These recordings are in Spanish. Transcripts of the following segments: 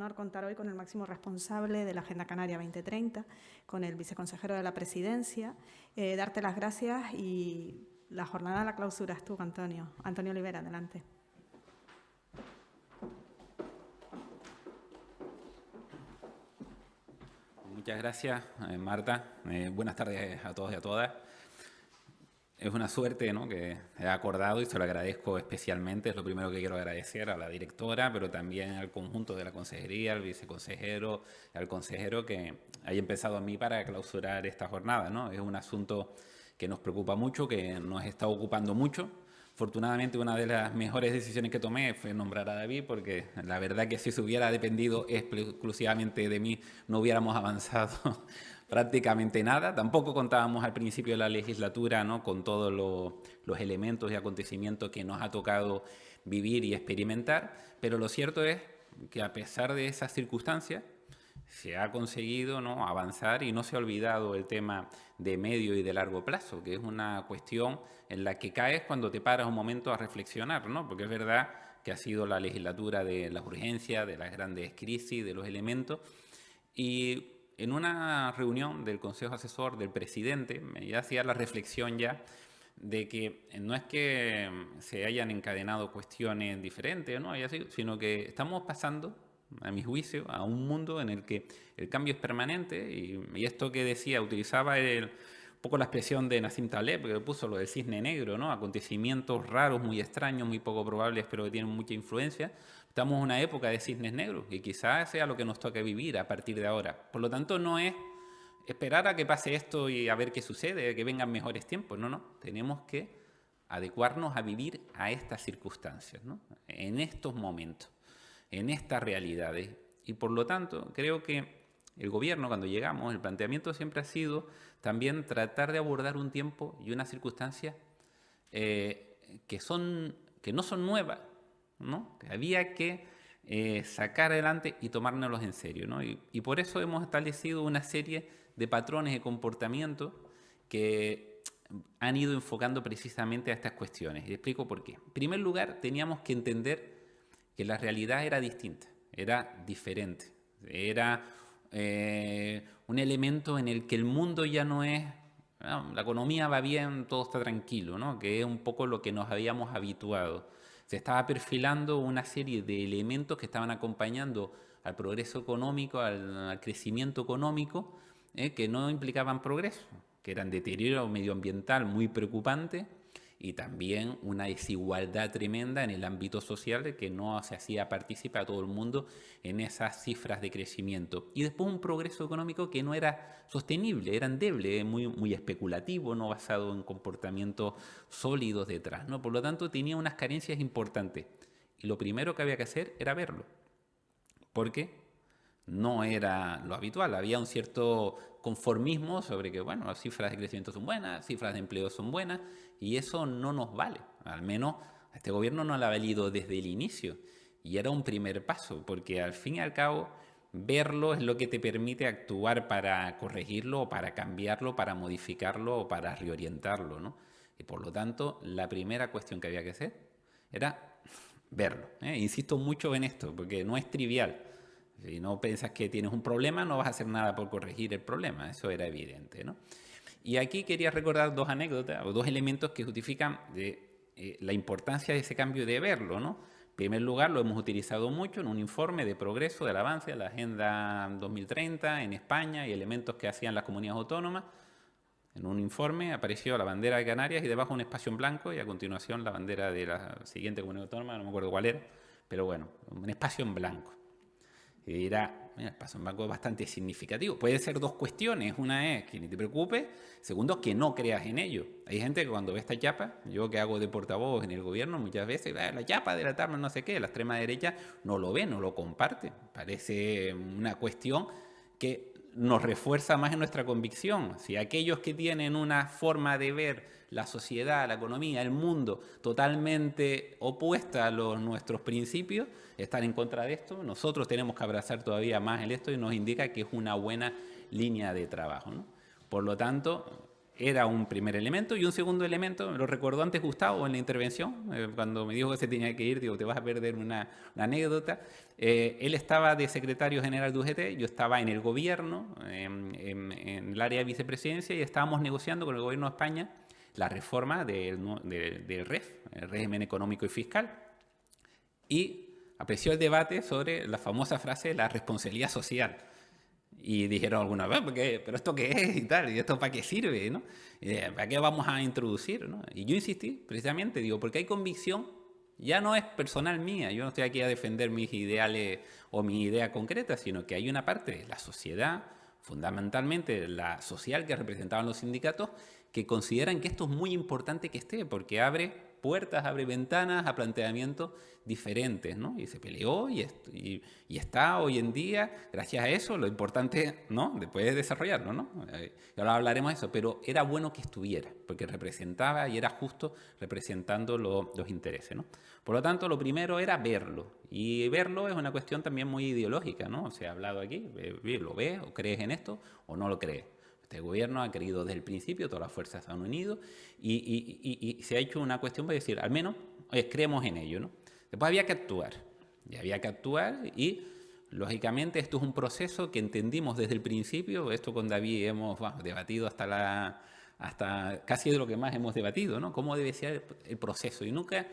honor contar hoy con el máximo responsable de la Agenda Canaria 2030, con el viceconsejero de la Presidencia. Darte las gracias y la jornada la clausuras tú, Antonio. Antonio Olivera, adelante. Muchas gracias, Marta. Buenas tardes a todos y a todas. Es una suerte, ¿no?, que he acordado y se lo agradezco especialmente. Es lo primero que quiero agradecer a la directora, pero también al conjunto de la consejería, al viceconsejero, al consejero que haya empezado a mí para clausurar esta jornada, ¿no? Es un asunto que nos preocupa mucho, que nos está ocupando mucho. Afortunadamente, una de las mejores decisiones que tomé fue nombrar a David, porque la verdad que si se hubiera dependido exclusivamente de mí, no hubiéramos avanzado prácticamente nada. Tampoco contábamos al principio de la legislatura, ¿no?, con todos los elementos y acontecimientos que nos ha tocado vivir y experimentar, pero lo cierto es que a pesar de esas circunstancias, se ha conseguido, ¿no?, avanzar y no se ha olvidado el tema de medio y de largo plazo, que es una cuestión en la que caes cuando te paras un momento a reflexionar, ¿no? Porque es verdad que ha sido la legislatura de las urgencias, de las grandes crisis, de los elementos, y en una reunión del Consejo Asesor del presidente me hacía la reflexión ya de que no es que se hayan encadenado cuestiones diferentes, ¿no?, sino que estamos pasando, a mi juicio, a un mundo en el que el cambio es permanente y esto que decía, utilizaba un poco la expresión de Nassim Taleb, que puso lo del cisne negro, ¿no?, acontecimientos raros, muy extraños, muy poco probables, pero que tienen mucha influencia. Estamos en una época de cisnes negros y quizás sea lo que nos toque vivir a partir de ahora. Por lo tanto, no es esperar a que pase esto y a ver qué sucede, que vengan mejores tiempos. No, no. Tenemos que adecuarnos a vivir a estas circunstancias, ¿no?, en estos momentos, en estas realidades. Y por lo tanto, creo que el gobierno, cuando llegamos, el planteamiento siempre ha sido también tratar de abordar un tiempo y unas circunstancias que no son nuevas, ¿no?, que había que sacar adelante y tomárnoslos en serio, ¿no? Y por eso hemos establecido una serie de patrones de comportamiento que han ido enfocando precisamente a estas cuestiones. Y explico por qué. En primer lugar, teníamos que entender que la realidad era distinta, era diferente, era un elemento en el que el mundo ya no es, bueno, la economía va bien, todo está tranquilo, ¿no?, que es un poco lo que nos habíamos habituado. Se estaba perfilando una serie de elementos que estaban acompañando al progreso económico, al crecimiento económico, que no implicaban progreso, que eran deterioro medioambiental muy preocupante y también una desigualdad tremenda en el ámbito social que no se hacía partícipe a todo el mundo en esas cifras de crecimiento. Y después un progreso económico que no era sostenible, era endeble, muy especulativo, no basado en comportamientos sólidos detrás, ¿no? Por lo tanto, tenía unas carencias importantes. Y lo primero que había que hacer era verlo, porque no era lo habitual. Había un cierto conformismo sobre que, bueno, las cifras de crecimiento son buenas, cifras de empleo son buenas, y eso no nos vale. Al menos a este gobierno no le ha valido desde el inicio. Y era un primer paso, porque al fin y al cabo, verlo es lo que te permite actuar para corregirlo, o para cambiarlo, para modificarlo o para reorientarlo, ¿no? Y por lo tanto, la primera cuestión que había que hacer era verlo. Insisto mucho en esto, porque no es trivial. Si no piensas que tienes un problema, no vas a hacer nada por corregir el problema. Eso era evidente, ¿no? Y aquí quería recordar dos anécdotas o dos elementos que justifican la importancia de ese cambio de verlo, ¿no? En primer lugar, lo hemos utilizado mucho en un informe de progreso, del avance de la Agenda 2030 en España y elementos que hacían las comunidades autónomas. En un informe apareció la bandera de Canarias y debajo un espacio en blanco y a continuación la bandera de la siguiente comunidad autónoma, no me acuerdo cuál era, pero bueno, un espacio en blanco. Y era, mira, el paso en blanco es bastante significativo. Puede ser dos cuestiones. Una es que ni te preocupes. Segundo, que no creas en ello. Hay gente que cuando ve esta chapa, yo que hago de portavoz en el gobierno, muchas veces, la chapa de la tabla no sé qué, la extrema derecha no lo ve, no lo comparte. Parece una cuestión que nos refuerza más en nuestra convicción. Si aquellos que tienen una forma de ver la sociedad, la economía, el mundo totalmente opuesta a nuestros principios, están en contra de esto, nosotros tenemos que abrazar todavía más esto y nos indica que es una buena línea de trabajo, ¿no? Por lo tanto, era un primer elemento. Y un segundo elemento, me lo recordó antes Gustavo en la intervención, cuando me dijo que se tenía que ir, digo, te vas a perder una anécdota. Él estaba de secretario general de UGT, yo estaba en el gobierno, en el área de vicepresidencia, y estábamos negociando con el gobierno de España la reforma del REF, el régimen económico y fiscal. Y apreció el debate sobre la famosa frase la responsabilidad social. Y dijeron alguna vez, ¿pero esto qué es? Y tal, ¿y esto para qué sirve? ¿No? ¿Para qué vamos a introducir? ¿No? Y yo insistí, precisamente, digo, porque hay convicción, ya no es personal mía, yo no estoy aquí a defender mis ideales o mi idea concreta, sino que hay una parte de la sociedad, fundamentalmente la social que representaban los sindicatos, que consideran que esto es muy importante que esté, porque abre puertas, abre ventanas a planteamientos diferentes, ¿no? Y se peleó y está hoy en día, gracias a eso, lo importante, ¿no? Después de desarrollarlo, ¿no? Y ahora hablaremos de eso, pero era bueno que estuviera, porque representaba y era justo representando los intereses, ¿no? Por lo tanto, lo primero era verlo, y verlo es una cuestión también muy ideológica, ¿no? Se ha hablado aquí, ¿lo ves o crees en esto o no lo crees? Este gobierno ha creído desde el principio, todas las fuerzas se han unido y se ha hecho una cuestión para decir, al menos creemos en ello, ¿no? Después había que actuar, y lógicamente esto es un proceso que entendimos desde el principio. Esto con David hemos debatido hasta casi de lo que más hemos debatido, ¿no? Cómo debe ser el proceso. Y nunca,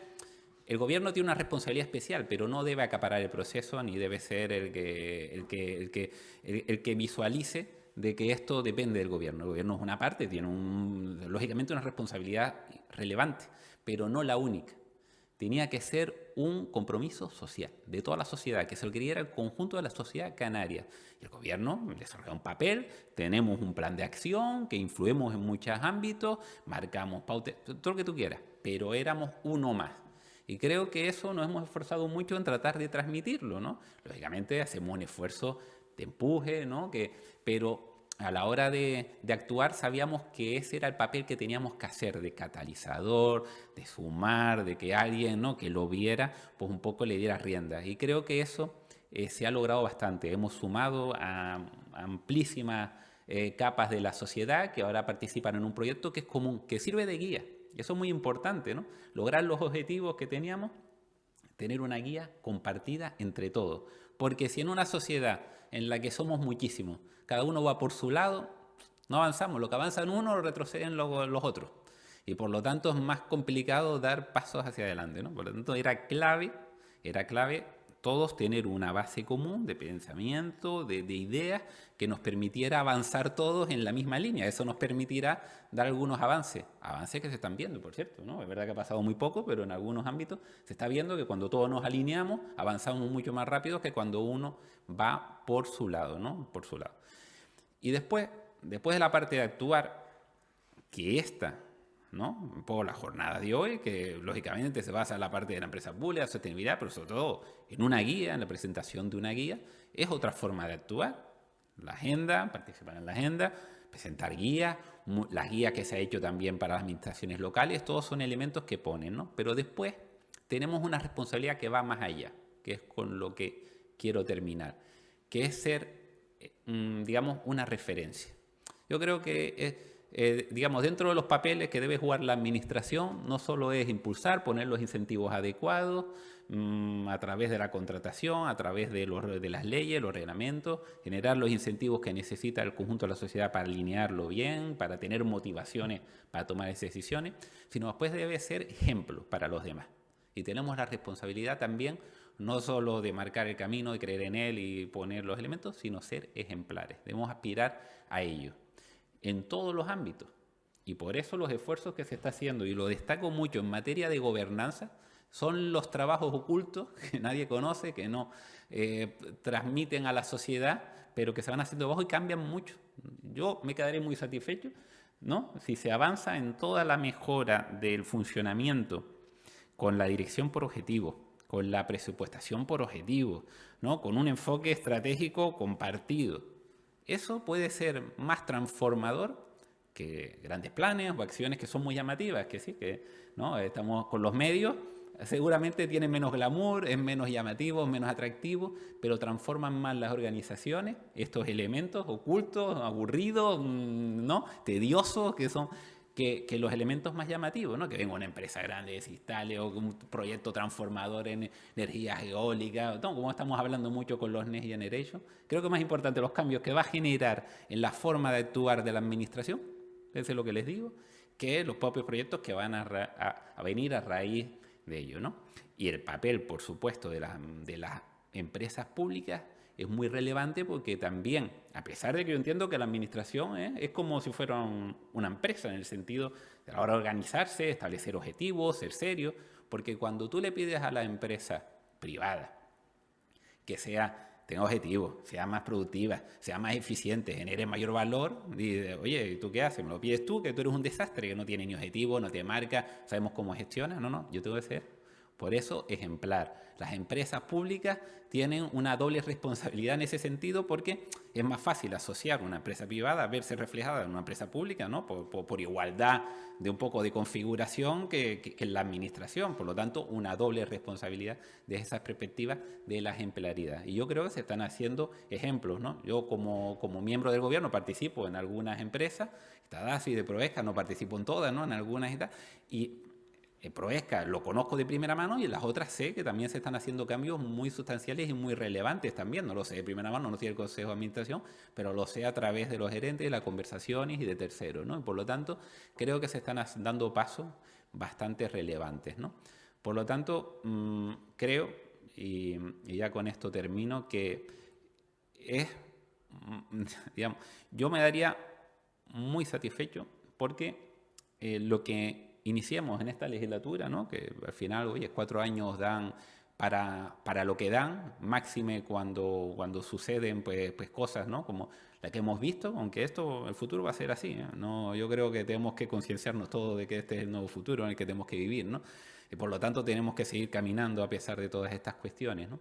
el gobierno tiene una responsabilidad especial, pero no debe acaparar el proceso ni debe ser el que visualice de que esto depende del gobierno. El gobierno es una parte, tiene lógicamente una responsabilidad relevante, pero no la única. Tenía que ser un compromiso social, de toda la sociedad, que se lo creyera el conjunto de la sociedad canaria. Y el gobierno desarrolla un papel, tenemos un plan de acción, que influimos en muchos ámbitos, marcamos pautas, todo lo que tú quieras, pero éramos uno más. Y creo que eso nos hemos esforzado mucho en tratar de transmitirlo, ¿no? Lógicamente hacemos un esfuerzo de empuje, ¿no? Pero a la hora de actuar sabíamos que ese era el papel que teníamos que hacer, de catalizador, de sumar, de que alguien, ¿no?, que lo viera, pues un poco le diera rienda. Y creo que eso se ha logrado bastante. Hemos sumado a amplísimas capas de la sociedad que ahora participan en un proyecto que es común, que sirve de guía. Y eso es muy importante, ¿no? Lograr los objetivos que teníamos, tener una guía compartida entre todos. Porque si en una sociedad en la que somos muchísimos, cada uno va por su lado, no avanzamos. Lo que avanzan uno lo retroceden los otros. Y por lo tanto es más complicado dar pasos hacia adelante, ¿no? Por lo tanto era clave todos tener una base común de pensamiento, de ideas, que nos permitiera avanzar todos en la misma línea. Eso nos permitirá dar algunos avances que se están viendo, por cierto, ¿no? Es verdad que ha pasado muy poco, pero en algunos ámbitos se está viendo que cuando todos nos alineamos, avanzamos mucho más rápido que cuando uno va por su lado, ¿no? Por su lado. Y después de la parte de actuar, que esta, ¿no? Un poco la jornada de hoy, que lógicamente se basa en la parte de la empresa pública, sostenibilidad, pero sobre todo en una guía, en la presentación de una guía, es otra forma de actuar. La agenda, participar en la agenda, presentar guías, las guías que se ha hecho también para las administraciones locales, todos son elementos que ponen, ¿no? Pero después tenemos una responsabilidad que va más allá, que es con lo que quiero terminar, que es ser, digamos, una referencia. Yo creo que digamos, dentro de los papeles que debe jugar la administración, no solo es impulsar, poner los incentivos adecuados a través de la contratación, a través de las leyes, los reglamentos, generar los incentivos que necesita el conjunto de la sociedad para alinearlo bien, para tener motivaciones para tomar esas decisiones, sino después debe ser ejemplo para los demás. Y tenemos la responsabilidad también, no solo de marcar el camino, de creer en él y poner los elementos, sino ser ejemplares. Debemos aspirar a ello en todos los ámbitos. Y por eso los esfuerzos que se está haciendo, y lo destaco mucho en materia de gobernanza, son los trabajos ocultos que nadie conoce, que no transmiten a la sociedad, pero que se van haciendo abajo y cambian mucho. Yo me quedaré muy satisfecho, ¿no?, si se avanza en toda la mejora del funcionamiento con la dirección por objetivos, con la presupuestación por objetivos, ¿no?, con un enfoque estratégico compartido. Eso puede ser más transformador que grandes planes o acciones que son muy llamativas, que sí, que ¿no?, estamos con los medios, Seguramente tienen menos glamour, es menos llamativo, menos atractivo, pero transforman más las organizaciones, estos elementos ocultos, aburridos, ¿no? Tediosos, que los elementos más llamativos, ¿no? Que venga una empresa grande de Sistales o un proyecto transformador en energías eólicas, ¿no? Como estamos hablando mucho con los Next Generation. Creo que es más importante los cambios que va a generar en la forma de actuar de la administración, eso es lo que les digo, que los propios proyectos que van a venir a raíz de ello, ¿no? Y el papel, por supuesto, de las empresas públicas es muy relevante porque también, a pesar de que yo entiendo que la administración es como si fuera una empresa en el sentido de ahora organizarse, establecer objetivos, ser serio, porque cuando tú le pides a la empresa privada que tenga objetivos, sea más productiva, sea más eficiente, genere mayor valor, dice, oye, ¿y tú qué haces? ¿Me lo pides tú? Que tú eres un desastre, que no tiene ni objetivo, no tiene marca, sabemos cómo gestiona. No, yo tengo que ser, por eso, ejemplar. Las empresas públicas tienen una doble responsabilidad en ese sentido porque es más fácil asociar una empresa privada, verse reflejada en una empresa pública, ¿no? Por igualdad de un poco de configuración que en la administración. Por lo tanto, una doble responsabilidad de esas perspectivas de la ejemplaridad. Y yo creo que se están haciendo ejemplos, ¿no? Yo como miembro del gobierno participo en algunas empresas, Tadasi de Proesca, no participo en todas, ¿no? En algunas y tal. Y Proesca lo conozco de primera mano y en las otras sé que también se están haciendo cambios muy sustanciales y muy relevantes también. No lo sé de primera mano, no soy el Consejo de Administración, pero lo sé a través de los gerentes, de las conversaciones y de terceros, ¿no? Y por lo tanto, creo que se están dando pasos bastante relevantes, ¿no? Por lo tanto, creo, y ya con esto termino, que digamos, yo me daría muy satisfecho porque lo que iniciemos en esta legislatura, ¿no? Que al final, oye, 4 años dan para lo que dan, máxime cuando suceden pues cosas, ¿no? Como la que hemos visto, aunque el futuro va a ser así, ¿eh? No, yo creo que tenemos que concienciarnos todos de que este es el nuevo futuro en el que tenemos que vivir, ¿no? Y por lo tanto tenemos que seguir caminando a pesar de todas estas cuestiones, ¿no?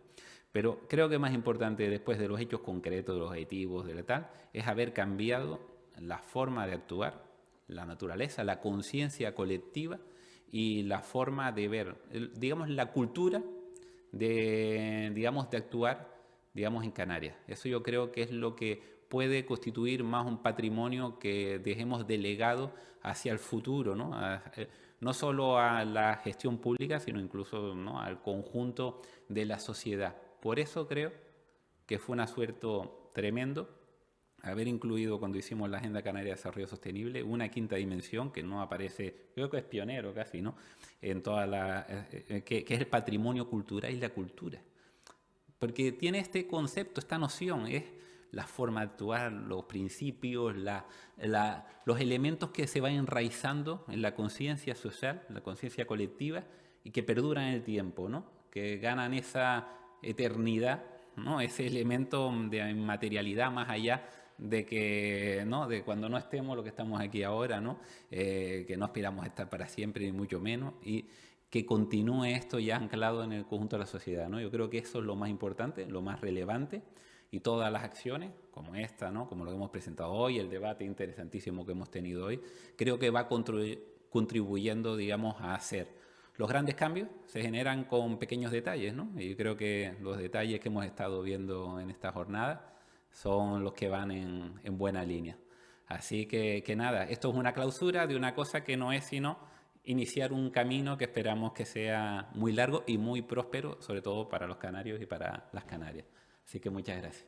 Pero creo que más importante después de los hechos concretos, de los objetivos, de la tal, es haber cambiado la forma de actuar, la naturaleza, la conciencia colectiva y la forma de ver, digamos, la cultura de actuar, digamos, en Canarias. Eso yo creo que es lo que puede constituir más un patrimonio que dejemos delegado hacia el futuro, ¿no? No solo a la gestión pública, sino incluso, ¿no?, al conjunto de la sociedad. Por eso creo que fue un acierto tremendo haber incluido, cuando hicimos la Agenda Canaria de Desarrollo Sostenible, una quinta dimensión que no aparece, creo que es pionero casi, ¿no? En toda que es el patrimonio cultural y la cultura. Porque tiene este concepto, esta noción, es la forma de actuar, los principios, los elementos que se van enraizando en la conciencia social, en la conciencia colectiva y que perduran en el tiempo, ¿no? Que ganan esa eternidad, ¿no? Ese elemento de materialidad más allá de que, ¿no?, de cuando no estemos lo que estamos aquí ahora, ¿no? Que no aspiramos a estar para siempre, ni mucho menos, y que continúe esto ya anclado en el conjunto de la sociedad, ¿no? Yo creo que eso es lo más importante, lo más relevante, y todas las acciones, como esta, ¿no?, como lo que hemos presentado hoy, el debate interesantísimo que hemos tenido hoy, creo que va contribuyendo, digamos, a hacer. Los grandes cambios se generan con pequeños detalles, ¿no? Y yo creo que los detalles que hemos estado viendo en esta jornada son los que van en buena línea. Así que nada, esto es una clausura de una cosa que no es sino iniciar un camino que esperamos que sea muy largo y muy próspero, sobre todo para los canarios y para las Canarias. Así que muchas gracias.